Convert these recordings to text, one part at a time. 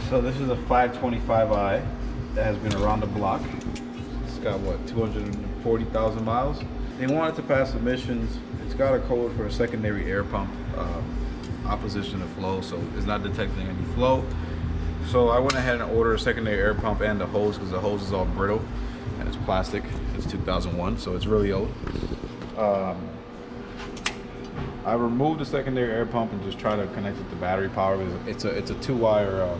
So this is a 525i that has been around the block. It's got what, 240,000 miles. They want it to pass emissions. It's got a code for a secondary air pump, opposition to flow, so it's not detecting any flow. So I went ahead and ordered a secondary air pump and the hose, because the hose is all brittle and it's plastic. It's 2001, so it's really old. I removed the secondary air pump and just try to connect it to battery power. It's a 2-wire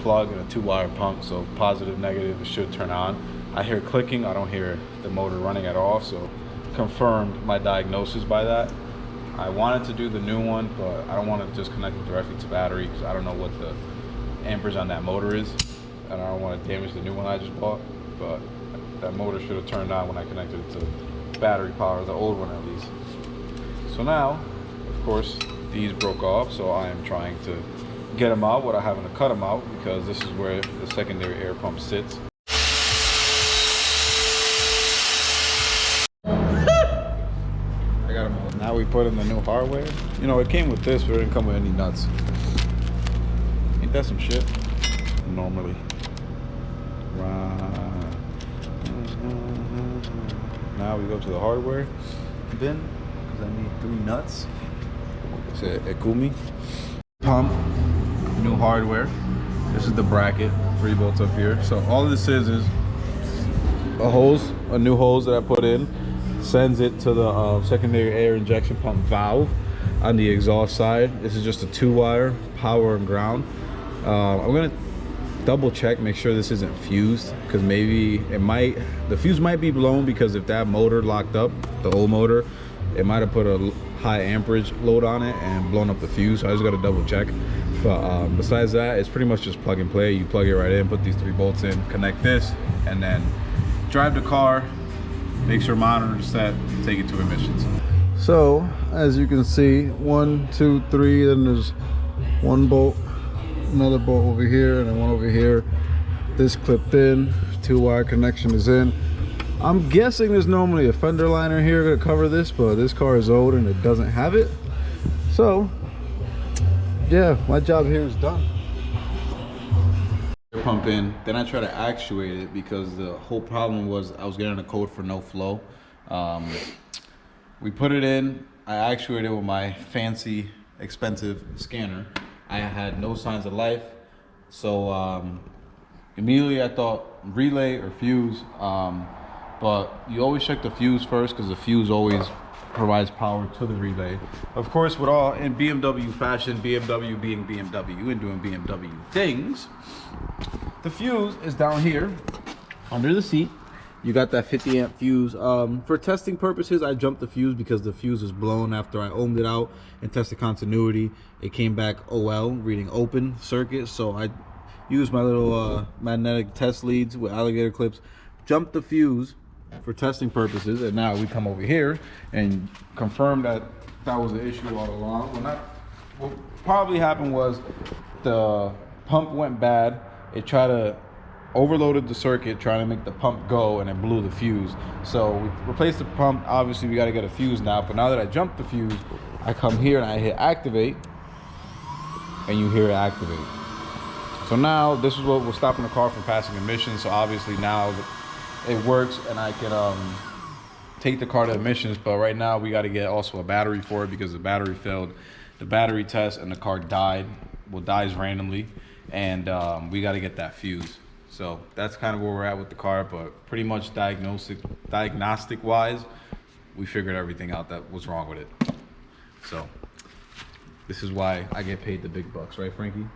plug and a 2-wire pump, so positive, negative, it should turn on. I hear clicking, I don't hear the motor running at all, so confirmed my diagnosis by that. I wanted to do the new one, but I don't want to just connect it directly to battery because I don't know what the amperage on that motor is, and I don't want to damage the new one I just bought. But that motor should have turned on when I connected it to battery power, the old one at least. So now, of course, these broke off, so I am trying to get them out without having to cut them out, because this is where the secondary air pump sits. I got them out. Now we put in the new hardware. You know, it came with this, but it didn't come with any nuts. Ain't that some shit? Normally. Right. Now we go to the hardware bin, because I need 3 nuts. It's a Ekumi pump, new hardware. This is the bracket, 3 bolts up here. So all this is a hose, a new hose that I put in, sends it to the secondary air injection pump valve on the exhaust side. This is just a 2-wire power and ground. I'm gonna double check, make sure this isn't fused, because maybe the fuse might be blown, because if that motor locked up, the old motor, it might have put a high amperage load on it and blown up the fuse. So I just got to double check. But besides that, it's pretty much just plug and play. You plug it right in, put these 3 bolts in, connect this, and then drive the car, make sure monitor is set, take it to emissions. So as you can see, 1, 2, 3, then there's 1 bolt, another bolt over here, and then 1 over here. This clipped in, 2-wire connection is in. I'm guessing there's normally a fender liner here to cover this, but this car is old and it doesn't have it. So yeah, my job here is done. Pump in, then I try to actuate it, because the whole problem was I was getting a code for no flow. We put it in, I actuated with my fancy expensive scanner. I had no signs of life, so immediately I thought relay or fuse, but you always check the fuse first, because the fuse always provides power to the relay. Of course, with all in BMW fashion, BMW being BMW and doing BMW things, the fuse is down here under the seat. You got that 50 amp fuse. For testing purposes, I jumped the fuse because the fuse was blown after I ohmed it out and tested continuity. It came back OL, reading open circuit. So I used my little magnetic test leads with alligator clips, jumped the fuse for testing purposes, and now we come over here and confirm that that was the issue all along. What probably happened was the pump went bad. It tried to overloaded the circuit trying to make the pump go, and it blew the fuse. So we replaced the pump. Obviously we got to get a fuse now, but now that I jumped the fuse, I come here and I hit activate, and you hear it activate. So now this is what was stopping the car from passing emissions. So obviously now it works and I can take the car to emissions, but right now we got to get also a battery for it, because the battery failed the battery test and the car died, dies randomly, and we got to get that fuse. So that's kind of where we're at with the car, but pretty much diagnostic wise, we figured everything out that was wrong with it. So this is why I get paid the big bucks, right, Frankie?